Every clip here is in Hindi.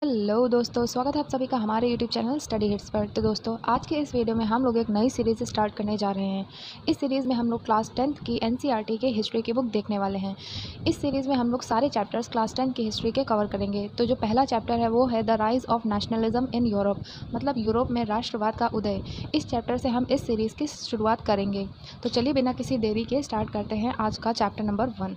हेलो दोस्तों, स्वागत है आप सभी का हमारे यूट्यूब चैनल स्टडी हिट्स पर। तो दोस्तों, आज के इस वीडियो में हम लोग एक नई सीरीज़ स्टार्ट करने जा रहे हैं। इस सीरीज़ में हम लोग क्लास 10th की एनसीईआरटी के हिस्ट्री की बुक देखने वाले हैं। इस सीरीज़ में हम लोग सारे चैप्टर्स क्लास 10 की हिस्ट्री के कवर करेंगे। तो जो पहला चैप्टर है वो है the rise of nationalism in Europe, मतलब यूरोप में राष्ट्रवाद का उदय। इस चैप्टर से हम इस सीरीज़ की शुरुआत करेंगे। तो चलिए बिना किसी देरी के स्टार्ट करते हैं आज का चैप्टर नंबर 1।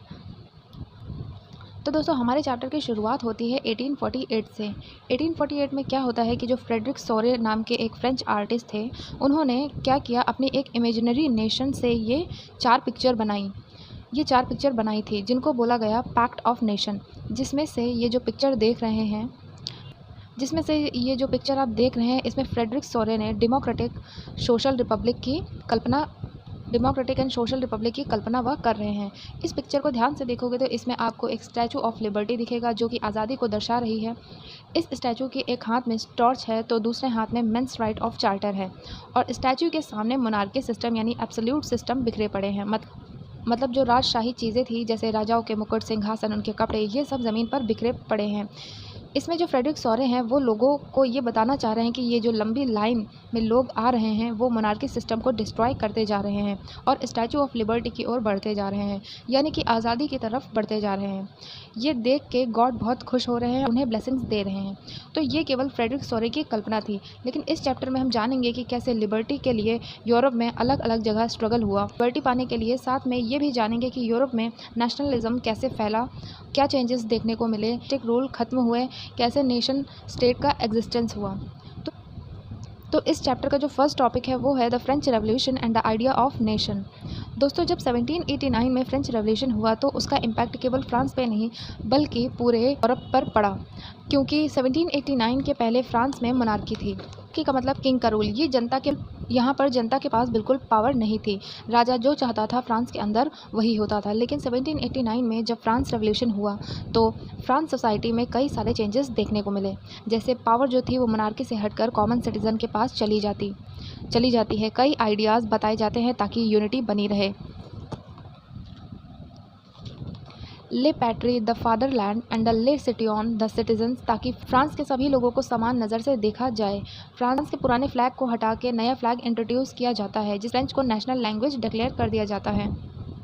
तो दोस्तों, हमारे चैप्टर की शुरुआत होती है 1848 से। 1848 में क्या होता है कि जो फ्रेडरिक सोरे नाम के एक फ्रेंच आर्टिस्ट थे, उन्होंने क्या किया, अपनी एक इमेजिनरी नेशन से ये चार पिक्चर बनाई थी जिनको बोला गया पैक्ट ऑफ नेशन। जिसमें से ये जो पिक्चर आप देख रहे हैं, इसमें फ्रेडरिक सोरे ने डेमोक्रेटिक एंड सोशल रिपब्लिक की कल्पना वह कर रहे हैं। इस पिक्चर को ध्यान से देखोगे तो इसमें आपको एक स्टैचू ऑफ लिबर्टी दिखेगा जो कि आज़ादी को दर्शा रही है। इस स्टैचू के एक हाथ में टॉर्च है तो दूसरे हाथ में मेंस राइट ऑफ चार्टर है, और स्टैचू के सामने मोनार्की सिस्टम यानी एब्सोल्यूट सिस्टम बिखरे पड़े हैं। मतलब जो राजशाही चीज़ें थी, जैसे राजाओं के मुकुट, सिंहासन, उनके कपड़े, ये सब ज़मीन पर बिखरे पड़े हैं। इसमें जो फ्रेडरिक सोरे हैं वो लोगों को ये बताना चाह रहे हैं कि ये जो लंबी लाइन में लोग आ रहे हैं वो मोनार्की सिस्टम को डिस्ट्रॉय करते जा रहे हैं और स्टैचू ऑफ लिबर्टी की ओर बढ़ते जा रहे हैं, यानी कि आज़ादी की तरफ बढ़ते जा रहे हैं। ये देख के गॉड बहुत खुश हो रहे हैं, उन्हें ब्लेसिंग्स दे रहे हैं। तो ये केवल फ्रेडरिक सोरे की कल्पना थी, लेकिन इस चैप्टर में हम जानेंगे कि कैसे लिबर्टी के लिए यूरोप में अलग अलग जगह स्ट्रगल हुआ लिबर्टी पाने के लिए। साथ में ये भी जानेंगे कि यूरोप में नेशनलिज्म कैसे फैला, क्या चेंजेस देखने को मिले, स्टिक रूल खत्म हुए, कैसे नेशन स्टेट का एग्जिस्टेंस हुआ। तो इस चैप्टर का जो फर्स्ट टॉपिक है वो है the French revolution and the idea of nation. दोस्तों, जब 1789 में फ्रेंच रेवोल्यूशन हुआ तो उसका इम्पैक्ट केवल फ्रांस पे नहीं बल्कि पूरे यूरोप पर पड़ा, क्योंकि 1789 के पहले फ्रांस में मोनार्की थी। का मतलब किंग का रूल। यहाँ पर जनता के पास बिल्कुल पावर नहीं थी। राजा जो चाहता था फ्रांस के अंदर वही होता था। लेकिन 1789 में जब फ्रांस रेवोल्यूशन हुआ तो फ्रांस सोसाइटी में कई सारे चेंजेस देखने को मिले। जैसे पावर जो थी वो मोनार्की से हटकर कॉमन सिटीज़न के पास चली जाती है। कई आइडियाज़ बताए जाते हैं ताकि यूनिटी बनी रहे। ले पैट्री द फादरलैंड एंड द ले सिटियन द सिटीजन्स, ताकि फ्रांस के सभी लोगों को समान नज़र से देखा जाए। फ्रांस के पुराने फ्लैग को हटा के नया फ्लैग इंट्रोड्यूस किया जाता है, जिस फ्रेंच को नेशनल लैंग्वेज डिक्लेयर कर दिया जाता है।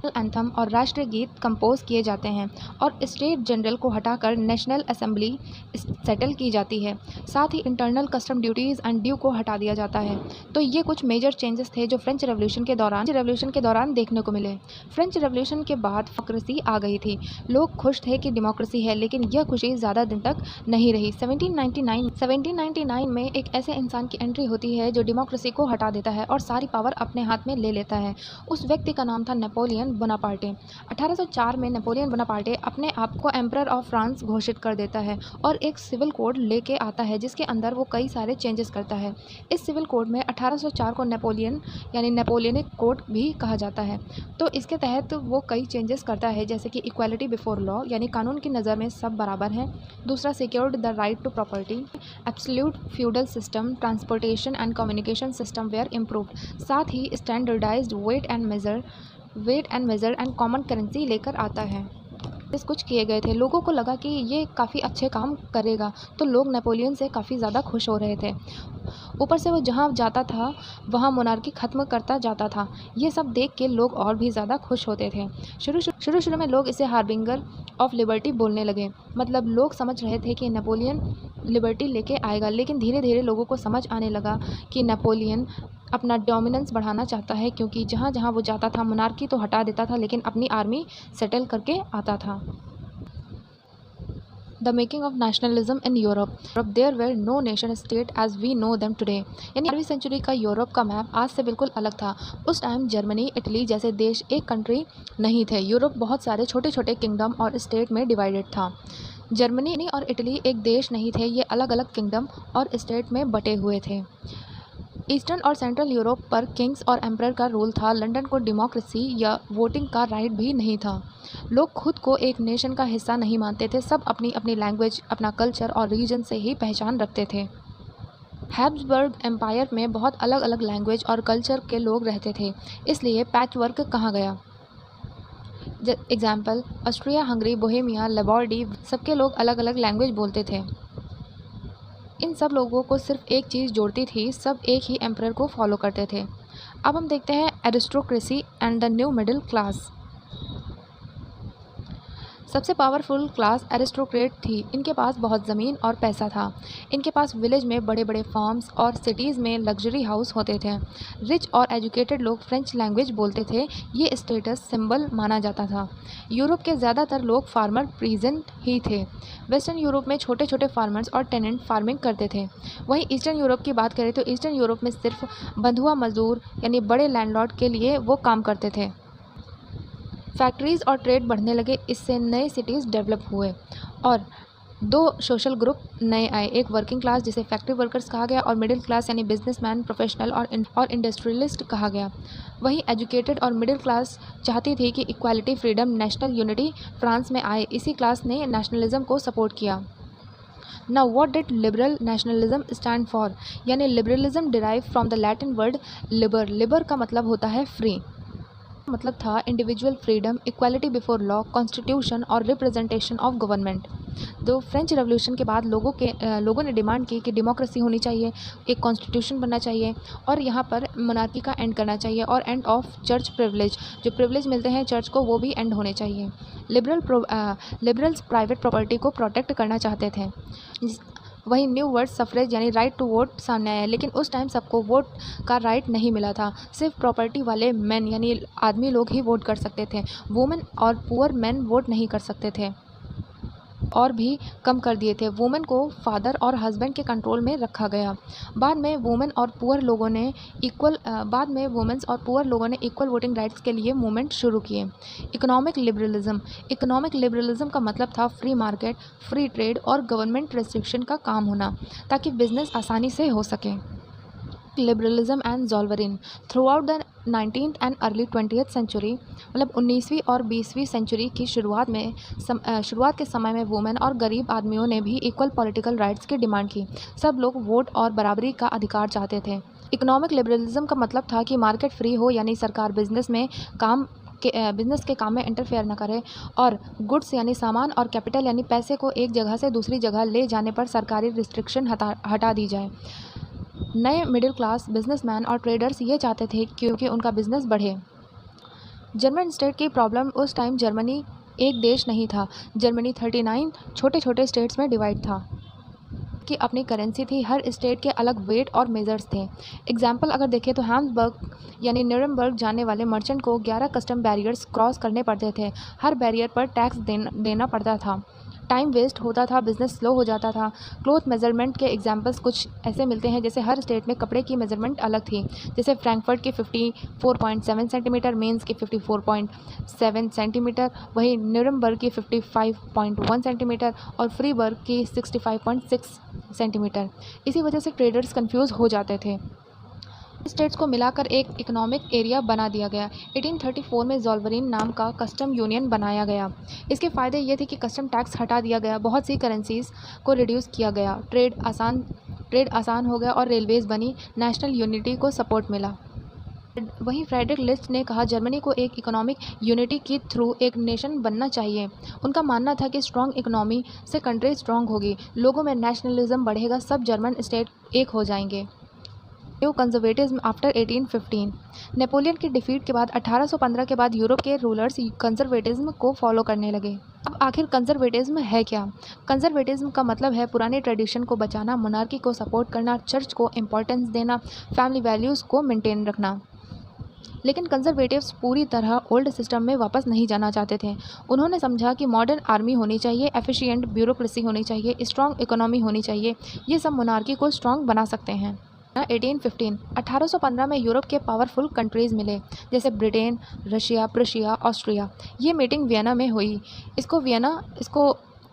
एंथम और राष्ट्रीय गीत कंपोज किए जाते हैं और स्टेट जनरल को हटाकर नेशनल असेंबली सेटल की जाती है। साथ ही internal custom duties and due को हटा दिया जाता है। तो ये कुछ मेजर चेंजेस थे जो फ्रेंच रेवोल्यूशन के दौरान देखने को मिले। फ्रेंच रेवोल्यूशन के बाद डेमोक्रेसी आ गई थी। लोग खुश थे कि डेमोक्रेसी है, लेकिन यह खुशी ज़्यादा दिन तक नहीं रही। 1799 में एक ऐसे इंसान की एंट्री होती है जो डेमोक्रेसी को हटा देता है और सारी पावर अपने हाथ में ले लेता है। उस व्यक्ति का नाम था नेपोलियन बोनापार्टे। 1804 में नेपोलियन बोनापार्टे अपने आप को एम्परर ऑफ फ्रांस घोषित कर देता है और एक सिविल कोड लेके आता है जिसके अंदर वो कई सारे चेंजेस करता है। इस सिविल कोड में 1804 को नेपोलियनिक कोड भी कहा जाता है। तो इसके तहत वो कई चेंजेस करता है, जैसे कि इक्वालिटी बिफोर लॉ, यानी कानून की नज़र में सब बराबर हैं। दूसरा, secured the right to property. Absolute feudal system, transportation and communication system were improved. साथ ही standardised weight and measure and common currency लेकर आता है। कुछ किए गए थे, लोगों को लगा कि ये काफ़ी अच्छे काम करेगा, तो लोग नेपोलियन से काफ़ी ज़्यादा खुश हो रहे थे। ऊपर से वो जहाँ जाता था वहाँ मोनार्की ख़त्म करता जाता था। ये सब देख के लोग और भी ज़्यादा खुश होते थे। शुरू में लोग इसे हार्बिंगर ऑफ लिबर्टी बोलने लगे। मतलब लोग समझ रहे थे कि नेपोलियन लिबर्टी लेके आएगा, लेकिन धीरे धीरे लोगों को समझ आने लगा कि नेपोलियन अपना डोमिनेंस बढ़ाना चाहता है, क्योंकि जहाँ जहाँ वो जाता था मोनार्की तो हटा देता था, लेकिन अपनी आर्मी सेटल करके आता था। The making of nationalism in Europe. There were no nation state as we know them today. यानी 18वीं सेंचुरी का यूरोप का मैप आज से बिल्कुल अलग था। उस टाइम जर्मनी, इटली जैसे देश एक कंट्री नहीं थे। यूरोप बहुत सारे छोटे छोटे किंगडम और स्टेट में डिवाइडेड था। जर्मनी और इटली एक देश नहीं थे, ये अलग अलग किंगडम और स्टेट में बटे हुए थे। ईस्टर्न और सेंट्रल यूरोप पर किंग्स और एम्परर का रूल था। लंदन को डेमोक्रेसी या वोटिंग का राइट भी नहीं था। लोग खुद को एक नेशन का हिस्सा नहीं मानते थे। सब अपनी अपनी लैंग्वेज, अपना कल्चर और रीजन से ही पहचान रखते थे। हैब्सबर्ग एम्पायर में बहुत अलग अलग लैंग्वेज और कल्चर के लोग रहते थे, इसलिए पैच वर्क कहा गया। एग्जाम्पल, ऑस्ट्रिया, हंगरी, बोहेमिया, लेबॉर्डी, सबके लोग अलग अलग लैंग्वेज बोलते थे। इन सब लोगों को सिर्फ एक चीज़ जोड़ती थी, सब एक ही एम्परर को फॉलो करते थे। अब हम देखते हैं aristocracy and the new middle class. सबसे पावरफुल क्लास एरिस्टोक्रेट थी। इनके पास बहुत ज़मीन और पैसा था। इनके पास विलेज में बड़े बड़े फार्म्स और सिटीज़ में लग्जरी हाउस होते थे। रिच और एजुकेटेड लोग फ्रेंच लैंग्वेज बोलते थे। ये स्टेटस सिंबल माना जाता था। यूरोप के ज़्यादातर लोग फार्मर प्रेजेंट ही थे। वेस्टर्न यूरोप में छोटे छोटे फार्मर्स और टेनेंट फार्मिंग करते थे। वहीं ईस्टर्न यूरोप की बात करें तो ईस्टर्न यूरोप में सिर्फ बंधुआ मजदूर यानी बड़े लैंडलॉर्ड के लिए वो काम करते थे। फैक्ट्रीज़ और ट्रेड बढ़ने लगे, इससे नए सिटीज़ डेवलप हुए और दो सोशल ग्रुप नए आए। एक वर्किंग क्लास जिसे फैक्ट्री वर्कर्स कहा गया और मिडिल क्लास यानी बिजनेसमैन, प्रोफेशनल और इंडस्ट्रियलिस्ट कहा गया। वहीं एजुकेटेड और मिडिल क्लास चाहती थी कि equality, freedom, national unity France में आए। इसी क्लास ने नेशनलिज्म को सपोर्ट किया। Now what did liberal nationalism stand for? यानी liberalism derive from the Latin word liber. Liber का मतलब होता है फ्री, मतलब था individual freedom, equality before law, constitution और रिप्रेजेंटेशन ऑफ गवर्नमेंट। तो फ्रेंच रेवोल्यूशन के बाद लोगों ने डिमांड की कि डेमोक्रेसी होनी चाहिए, एक कॉन्स्टिट्यूशन बनना चाहिए और यहाँ पर मोनार्की का एंड करना चाहिए और एंड ऑफ चर्च प्रिविलेज, जो प्रिविलेज मिलते हैं चर्च को वो भी एंड होने चाहिए। लिबरल्स प्राइवेट प्रॉपर्टी को प्रोटेक्ट करना चाहते थे। वहीं न्यू वर्ड सफरेज यानी राइट टू वोट सामने आया, लेकिन उस टाइम सबको वोट का राइट नहीं मिला था। सिर्फ प्रॉपर्टी वाले मैन यानी आदमी लोग ही वोट कर सकते थे। वुमेन और पुअर मैन वोट नहीं कर सकते थे और भी कम कर दिए थे। वुमेन को फादर और हस्बैंड के कंट्रोल में रखा गया। बाद में वुमेन्स और पुअर लोगों ने इक्वल वोटिंग राइट्स के लिए मूवमेंट शुरू किए। इकोनॉमिक लिबरलिज्म का मतलब था फ्री मार्केट, फ्री ट्रेड और गवर्नमेंट रेस्ट्रिक्शन का काम होना ताकि बिजनेस आसानी से हो सके। Liberalism and Zollverein throughout the 19th and early 20th century, मतलब 19वीं और 20वीं सेंचुरी की शुरुआत के समय में वुमेन और गरीब आदमियों ने भी इक्वल पॉलिटिकल राइट्स की डिमांड की। सब लोग वोट और बराबरी का अधिकार चाहते थे। इकोनॉमिक लिबरलिज्म का मतलब था कि मार्केट फ्री हो, यानी सरकार बिजनेस के काम में इंटरफेयर न करे और गुड्स यानी सामान और कैपिटल यानी पैसे को एक जगह से दूसरी जगह ले जाने पर सरकारी रिस्ट्रिक्शन हटा दी जाए। नए मिडिल क्लास बिजनेसमैन और ट्रेडर्स ये चाहते थे क्योंकि उनका बिजनेस बढ़े। जर्मन स्टेट की प्रॉब्लम, उस टाइम जर्मनी एक देश नहीं था। जर्मनी 39 छोटे छोटे स्टेट्स में डिवाइड था कि अपनी करेंसी थी। हर स्टेट के अलग वेट और मेजर्स थे। एग्जाम्पल अगर देखें तो हैम्सबर्ग यानी न्यूरमबर्ग जाने वाले मर्चेंट को 11 कस्टम बैरियर्स क्रॉस करने पड़ते थे। हर बैरियर पर टैक्स देना पड़ता था। टाइम वेस्ट होता था, बिजनेस स्लो हो जाता था। क्लोथ मेजरमेंट के एग्जांपल्स कुछ ऐसे मिलते हैं, जैसे हर स्टेट में कपड़े की मेजरमेंट अलग थी। जैसे फ्रैंकफर्ट की 54.7 सेंटीमीटर, मेंस की 54.7 सेंटीमीटर, वहीं न्यूरमबर्ग की 55.1 सेंटीमीटर और फ्रीबर्ग की 65.6 सेंटीमीटर। इसी वजह से ट्रेडर्स कंफ्यूज हो जाते थे। स्टेट्स को मिलाकर एक इकोनॉमिक एरिया बना दिया गया। 1834 में ज़ोल्वरिन नाम का कस्टम यूनियन बनाया गया। इसके फ़ायदे ये थे कि कस्टम टैक्स हटा दिया गया, बहुत सी करेंसीज को रिड्यूस किया गया, ट्रेड आसान हो गया और रेलवेज़ बनी, नेशनल यूनिटी को सपोर्ट मिला। वहीं फ्रेडरिक लिस्ट ने कहा जर्मनी को एक इकोनॉमिक यूनिटी के थ्रू एक नेशन बनना चाहिए। उनका मानना था कि स्ट्रॉन्ग इकोनॉमी से कंट्री स्ट्रॉन्ग होगी, लोगों में नेशनलिज्म बढ़ेगा, सब जर्मन स्टेट एक हो जाएंगे। New conservatism after 1815। नेपोलियन की डिफीट के बाद 1815 के बाद यूरोप के रूलर्स कंजर्वेटिज्म को फॉलो करने लगे। अब आखिर कंजर्वेटिज्म है क्या? कंजर्वेटिज्म का मतलब है पुराने ट्रेडिशन को बचाना, मोनार्की को सपोर्ट करना, चर्च को इम्पोर्टेंस देना, फैमिली वैल्यूज़ को मेंटेन रखना। लेकिन कंजर्वेटिव्स पूरी तरह ओल्ड सिस्टम में वापस नहीं जाना चाहते थे। उन्होंने समझा कि मॉडर्न आर्मी होनी चाहिए, एफिशिएंट ब्यूरोक्रेसी होनी चाहिए, स्ट्रॉन्ग इकोनॉमी होनी चाहिए। ये सब मोनार्की को स्ट्रॉन्ग बना सकते हैं। 1815 में यूरोप के पावरफुल कंट्रीज़ मिले, जैसे ब्रिटेन, रशिया, प्रूशिया, ऑस्ट्रिया। ये मीटिंग वियना में हुई।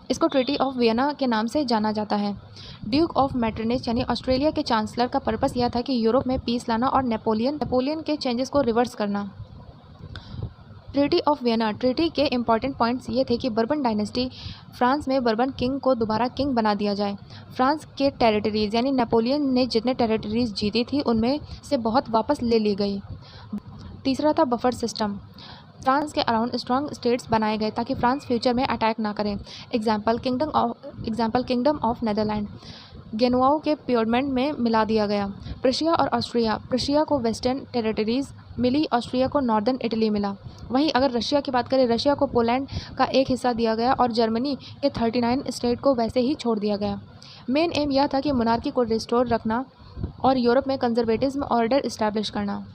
इसको ट्रीटी ऑफ वियना के नाम से जाना जाता है। ड्यूक ऑफ मैटरनिच यानी ऑस्ट्रेलिया के चांसलर का पर्पस यह था कि यूरोप में पीस लाना और नेपोलियन के चेंजेस को रिवर्स करना। ट्रीटी ऑफ वियना, ट्रीटी के इंपॉर्टेंट पॉइंट्स ये थे कि बर्बन डायनेस्टी, फ्रांस में बर्बन किंग को दोबारा किंग बना दिया जाए। फ्रांस के टेरिटरीज़ यानी नेपोलियन ने जितने टेरिटरीज़ जीती थी उनमें से बहुत वापस ले ली गई। तीसरा था बफर सिस्टम। फ्रांस के अराउंड स्ट्रॉन्ग स्टेट्स बनाए गए ताकि फ्रांस फ्यूचर में अटैक ना करे। Example kingdom of Netherland. गेनुआओं के प्योरमेंट में मिला दिया गया। प्रशिया और ऑस्ट्रिया, प्रशिया को वेस्टर्न टेरिटरीज मिली, ऑस्ट्रिया को नॉर्दर्न इटली मिला। वहीं अगर रशिया की बात करें, रशिया को पोलैंड का एक हिस्सा दिया गया और जर्मनी के 39 स्टेट को वैसे ही छोड़ दिया गया। मेन एम यह था कि मोनार्की को रिस्टोर रखना और यूरोप में कंजर्वेटिज्म ऑर्डर इस्टेब्लिश करना।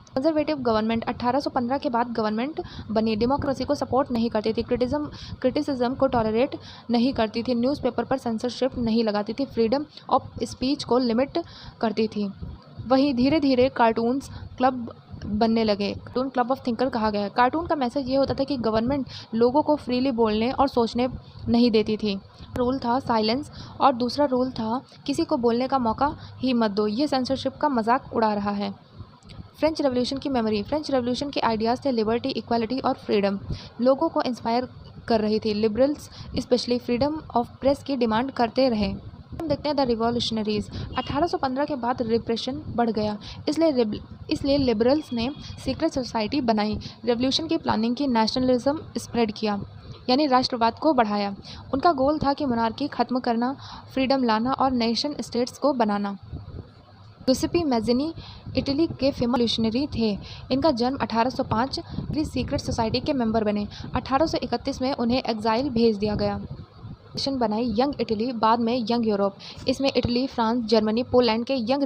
कंजर्वेटिव गवर्नमेंट 1815 के बाद गवर्नमेंट बनी, डेमोक्रेसी को सपोर्ट नहीं करती थी, क्रिटिसिज्म को टॉलरेट नहीं करती थी, न्यूज़पेपर पर सेंसरशिप नहीं लगाती थी, फ्रीडम ऑफ स्पीच को लिमिट करती थी। वहीं धीरे धीरे कार्टून्स क्लब बनने लगे। कार्टून क्लब ऑफ थिंकर कहा गया है। कार्टून का मैसेज ये होता था कि गवर्नमेंट लोगों को फ्रीली बोलने और सोचने नहीं देती थी। रूल था साइलेंस और दूसरा रूल था किसी को बोलने का मौका ही मत दो। ये सेंसरशिप का मजाक उड़ा रहा है। फ्रेंच रेवोल्यूशन की मेमोरी। फ्रेंच रेवोल्यूशन के आइडियाज़ थे लिबर्टी, इक्वालिटी और फ्रीडम। लोगों को इंस्पायर कर रही थी। Liberals specially freedom of press की डिमांड करते रहे। हम देखते हैं द रिवॉल्यूशनरीज। 1815 के बाद रिप्रेशन बढ़ गया, इसलिए लिबरल्स ने सीक्रेट सोसाइटी बनाई, रेवोल्यूशन की प्लानिंग की, नेशनलिज्म स्प्रेड किया यानी राष्ट्रवाद को बढ़ाया। उनका गोल था कि मोनार्की खत्म करना, फ्रीडम लाना और नेशन स्टेट्स को बनाना। गिउसेप्पे मैज़िनी इटली के फेमस रिवॉल्यूशनरी थे। इनका जन्म 1805 सीक्रेट सोसाइटी के मेंबर बने। 1831 में उन्हें एग्जाइल भेज दिया गया। नेशन बनाई यंग इटली, बाद में यंग यूरोप। इसमें इटली, फ्रांस, जर्मनी, पोलैंड के यंग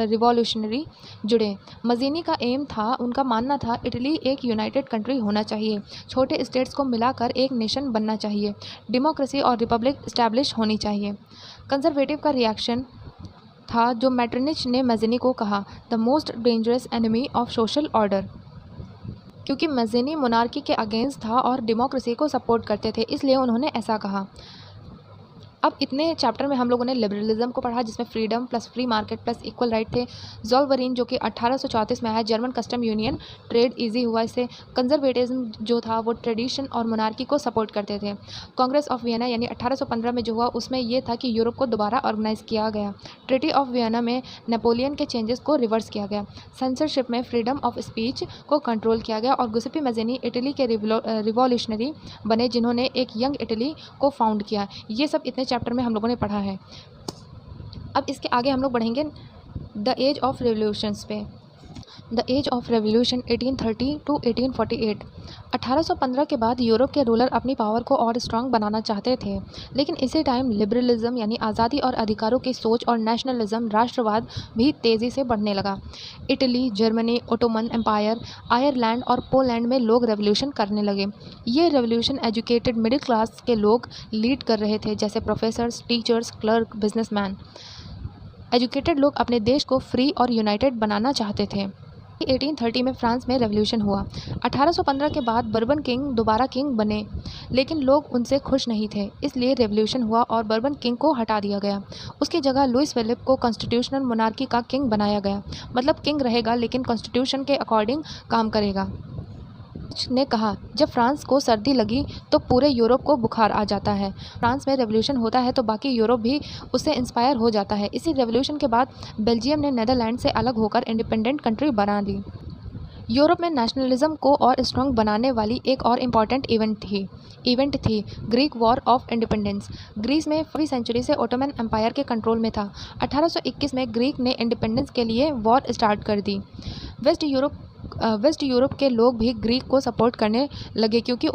रिवॉल्यूशनरी जुड़े। मज़ीनी का एम था, उनका मानना था इटली एक यूनाइटेड कंट्री होना चाहिए, छोटे स्टेट्स को मिलाकर एक नेशन बनना चाहिए, डेमोक्रेसी और रिपब्लिक इस्टेब्लिश होनी चाहिए। कंजर्वेटिव का रिएक्शन था जो मेटरनिच ने मैज़िनी को कहा the most dangerous enemy of social order, क्योंकि मैज़िनी मोनार्की के अगेंस्ट था और डेमोक्रेसी को सपोर्ट करते थे, इसलिए उन्होंने ऐसा कहा। अब इतने चैप्टर में हम लोगों ने लिबरलिज्म को पढ़ा, जिसमें freedom plus free market plus equal right थे। ज़ोल्वरीन जो कि 1834 में आया, German custom union, trade easy हुआ इससे। कंजर्वेटिज्म जो था वो ट्रेडिशन और मोनार्की को सपोर्ट करते थे। कांग्रेस ऑफ वियना यानी 1815 में जो हुआ उसमें यह था कि यूरोप को दोबारा ऑर्गेनाइज किया गया। ट्रीटी ऑफ वियना में नेपोलियन के चेंजेस को रिवर्स किया गया। सेंसरशिप में फ्रीडम ऑफ स्पीच को कंट्रोल किया गया और गिउसेप्पे मैज़िनी इटली के रिवॉल्यूशनरी बने, जिन्होंने एक यंग इटली को फाउंड किया। ये सब इतने चैप्टर में हम लोगों ने पढ़ा है। अब इसके आगे हम लोग बढ़ेंगे द एज ऑफ रेवोल्यूशंस पे। The age of revolution 1830 to 1848। 1815 के बाद यूरोप के रूलर अपनी पावर को और स्ट्रांग बनाना चाहते थे, लेकिन इसी टाइम लिबरलिज्म यानी आज़ादी और अधिकारों की सोच और नेशनलिज्म राष्ट्रवाद भी तेज़ी से बढ़ने लगा। Italy, Germany, Ottoman Empire, Ireland और पोलैंड में लोग रेवोल्यूशन करने लगे। ये रेवोल्यूशन एजुकेटेड मिडिल क्लास के लोग लीड कर रहे थे, जैसे professors, teachers, clerk, businessman. Educated लोग अपने देश को फ्री और यूनाइटेड बनाना चाहते थे। 1830 में फ्रांस में रेवोल्यूशन हुआ। 1815 के बाद बर्बन किंग दोबारा किंग बने, लेकिन लोग उनसे खुश नहीं थे, इसलिए रेवोल्यूशन हुआ और बर्बन किंग को हटा दिया गया। उसकी जगह लुइस फिलिप को कॉन्स्टिट्यूशनल मोनार्की का किंग बनाया गया। मतलब किंग रहेगा लेकिन कॉन्स्टिट्यूशन के अकॉर्डिंग काम करेगा। ने कहा, जब फ्रांस को सर्दी लगी तो पूरे यूरोप को बुखार आ जाता है। फ्रांस में रेवोल्यूशन होता है तो बाकी यूरोप भी उससे इंस्पायर हो जाता है। इसी रेवोल्यूशन के बाद बेल्जियम ने नीदरलैंड से अलग होकर इंडिपेंडेंट कंट्री बना ली। यूरोप में नेशनलिज्म को और स्ट्रॉन्ग बनाने वाली एक और इम्पॉर्टेंट इवेंट थी Greek war of independence. Greece में 5वीं सेंचुरी से ओटोमन एम्पायर के कंट्रोल में था। 1821 में ग्रीक ने इंडिपेंडेंस के लिए वॉर स्टार्ट कर दी। वेस्ट यूरोप के लोग भी ग्रीक को सपोर्ट करने लगे क्योंकि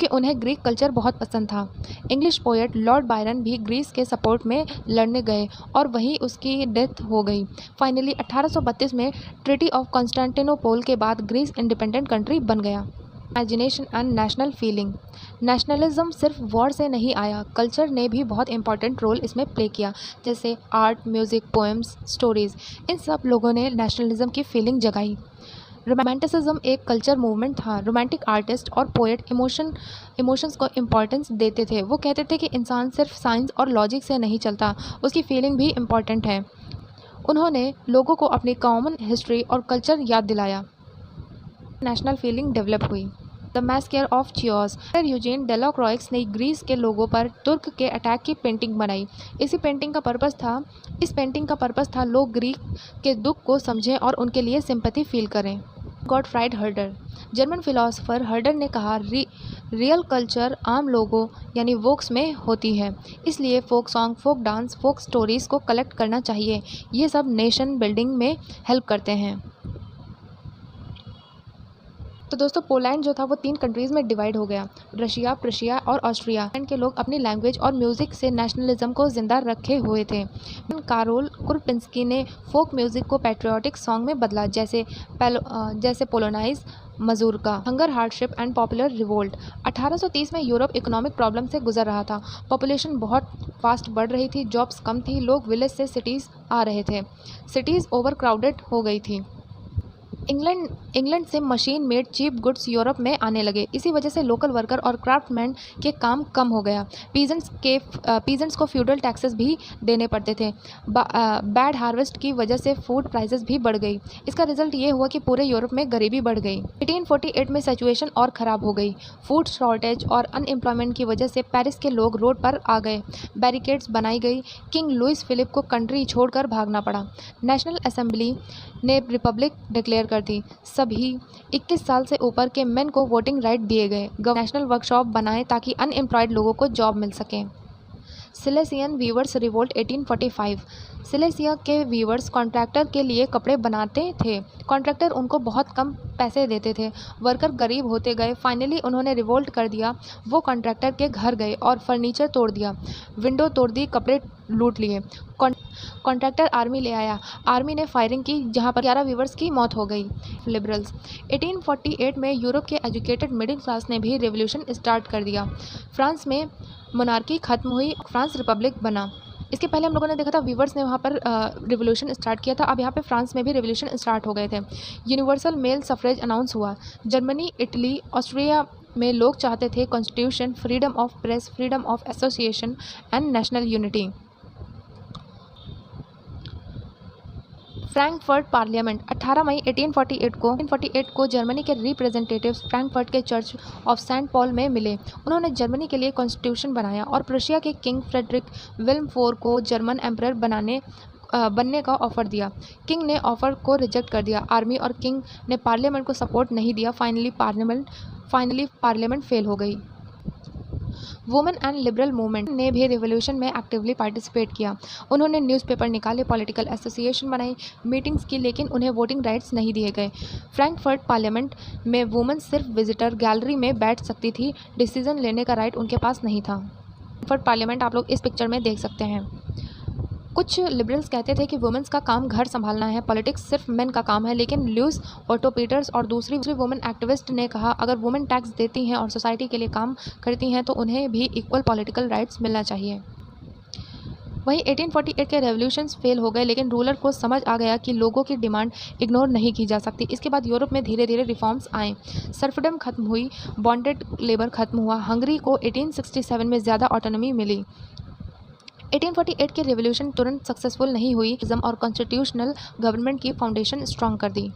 उन्हें ग्रीक कल्चर बहुत पसंद था। इंग्लिश पोएट लॉर्ड बायरन भी ग्रीस के सपोर्ट में लड़ने गए और वहीं उसकी डेथ हो गई। फाइनली 1832 में ट्रीटी ऑफ कॉन्स्टेंटिनोपल के बाद ग्रीस इंडिपेंडेंट कंट्री बन गया। Imagination and national feeling. Nationalism सिर्फ वॉर से नहीं आया, कल्चर ने भी बहुत इंपॉर्टेंट रोल इसमें प्ले किया, जैसे आर्ट, म्यूज़िक, पोएम्स, स्टोरीज़। इन सब लोगों ने नेशनलिज्म की फीलिंग जगाई। रोमांटिसिज्म एक कल्चर मूवमेंट था। रोमांटिक आर्टिस्ट और पोएट इमोशंस को इम्पोर्टेंस देते थे। वो कहते थे कि इंसान सिर्फ साइंस और लॉजिक से नहीं चलता, उसकी फीलिंग भी इम्पॉर्टेंट है। उन्होंने लोगों को अपनी कॉमन हिस्ट्री और कल्चर याद दिलाया। नेशनल फीलिंग डेवलप हुई। The massacre of Chios. Eugene Delacroix ने ग्रीस के लोगों पर तुर्क के अटैक की पेंटिंग बनाई। इस पेंटिंग का पर्पस था लोग ग्रीक के दुख को समझें और उनके लिए सिंपैथी फील करें। गॉटफ्राइड हर्डर। जर्मन फिलोसोफर हर्डर ने कहा रियल कल्चर आम लोगों यानी वोक्स में होती है, इसलिए फोक सॉन्ग, फोक डांस, फोक स्टोरीज़ को कलेक्ट करना चाहिए। ये सब नेशन बिल्डिंग में हेल्प करते हैं। तो दोस्तों पोलैंड जो था वो 3 कंट्रीज़ में डिवाइड हो गया, रशिया, प्रुशिया और ऑस्ट्रिया। पोलैंड के लोग अपनी लैंग्वेज और म्यूज़िक से नेशनलिज्म को ज़िंदा रखे हुए थे। कारोल कुरपिंस्की ने फोक म्यूज़िक को पैट्रियोटिक सॉन्ग में बदला, जैसे polonaise, mazurka, hunger, hardship and popular revolt. 1830 में यूरोप इकोनॉमिक प्रॉब्लम से गुजर रहा था। पॉपुलेशन बहुत फास्ट बढ़ रही थी, जॉब्स कम थी, लोग विलेज से सिटीज़ आ रहे थे, सिटीज़ ओवर क्राउडेड हो गई थी। इंग्लैंड से machine made cheap goods Europe में आने लगे। इसी वजह से लोकल वर्कर और क्राफ्टमैन के काम कम हो गया। पीजेंट्स को फ्यूडल टैक्सेस भी देने पड़ते थे। बैड हार्वेस्ट की वजह से फूड प्राइसेस भी बढ़ गई। इसका रिजल्ट ये हुआ कि पूरे यूरोप में गरीबी बढ़ गई। 1848 में सिचुएशन और ख़राब हो गई। फूड शॉर्टेज और अनएम्प्लॉयमेंट की वजह से पेरिस के लोग रोड पर आ गए। बैरिकेड्स बनाई गई। किंग लुइस फिलिप को कंट्री छोड़कर भागना पड़ा। नेशनल असेंबली ने रिपब्लिक डिक्लेयर कर दी। सभी 21 साल से ऊपर के मेन को वोटिंग राइट दिए गए। नेशनल वर्कशॉप बनाए ताकि अनएम्प्लॉयड लोगों को जॉब मिल सके। Silesian weavers revolt 1845। सिलेसिया के वीवर्स कॉन्ट्रैक्टर के लिए कपड़े बनाते थे। कॉन्ट्रैक्टर उनको बहुत कम पैसे देते थे। वर्कर गरीब होते गए। फाइनली उन्होंने रिवोल्ट कर दिया। वो कॉन्ट्रैक्टर के घर गए और फर्नीचर तोड़ दिया, विंडो तोड़ दी, कपड़े लूट लिए। कॉन्ट्रैक्टर आर्मी ले आया। आर्मी ने फायरिंग की, जहां पर 11 वीवर्स की मौत हो गई। लिबरल्स 1848 में यूरोप के एजुकेटेड मिडिल क्लास ने भी रेवोल्यूशन स्टार्ट कर दिया। फ्रांस में मोनार्की खत्म हुई, फ्रांस रिपब्लिक बना। इसके पहले हम लोगों ने देखा था वीवर्स ने वहाँ पर रिवोल्यूशन स्टार्ट किया था। अब यहाँ पे फ्रांस में भी रिवोल्यूशन स्टार्ट हो गए थे। यूनिवर्सल मेल सफ्रेज अनाउंस हुआ। जर्मनी, इटली, ऑस्ट्रिया में लोग चाहते थे constitution, freedom of press, freedom of association and national unity. Frankfurt parliament 18 मई 1848 को जर्मनी के रिप्रेजेंटेटिव्स फ्रैंकफर्ट के चर्च ऑफ सेंट पॉल में मिले। उन्होंने जर्मनी के लिए कॉन्स्टिट्यूशन बनाया और प्रुशिया के किंग फ्रेडरिक विल्म IV को जर्मन एम्परर बनने का ऑफ़र दिया। किंग ने ऑफ़र को रिजेक्ट कर दिया। आर्मी और किंग ने पार्लियामेंट को सपोर्ट नहीं दिया। फाइनली पार्लियामेंट फेल हो गई। वुमेन एंड लिबरल मूवमेंट ने भी रिवॉल्यूशन में एक्टिवली पार्टिसिपेट किया। उन्होंने न्यूज़पेपर निकाले, पॉलिटिकल एसोसिएशन बनाई, मीटिंग्स की, लेकिन उन्हें वोटिंग राइट्स नहीं दिए गए। फ्रैंकफर्ट पार्लियामेंट में वुमेन सिर्फ विजिटर गैलरी में बैठ सकती थी, डिसीजन लेने का राइट उनके पास नहीं था। फ्रैंकफर्ट पार्लियामेंट आप लोग इस पिक्चर में देख सकते हैं। कुछ लिबरल्स कहते थे कि वुमेन्स का काम घर संभालना है, पॉलिटिक्स सिर्फ मेन का काम है, लेकिन लुईस ओटो पीटर्स और दूसरी वुमेन एक्टिविस्ट ने कहा अगर वुमेन टैक्स देती हैं और सोसाइटी के लिए काम करती हैं तो उन्हें भी इक्वल पॉलिटिकल राइट्स मिलना चाहिए। वहीं 1848 के रेवोल्यूशंस फेल हो गए, लेकिन रूलर को समझ आ गया कि लोगों की डिमांड इग्नोर नहीं की जा सकती। इसके बाद यूरोप में धीरे धीरे रिफॉर्म्स आए। सर्फडम खत्म हुई, बॉन्डेड लेबर खत्म हुआ। हंगरी को 1867 में ज़्यादा ऑटोनॉमी मिली। 1848 की रेवोल्यूशन तुरंत सक्सेसफुल नहीं हुई और कॉन्स्टिट्यूशनल गवर्नमेंट की फाउंडेशन स्ट्रांग कर दी।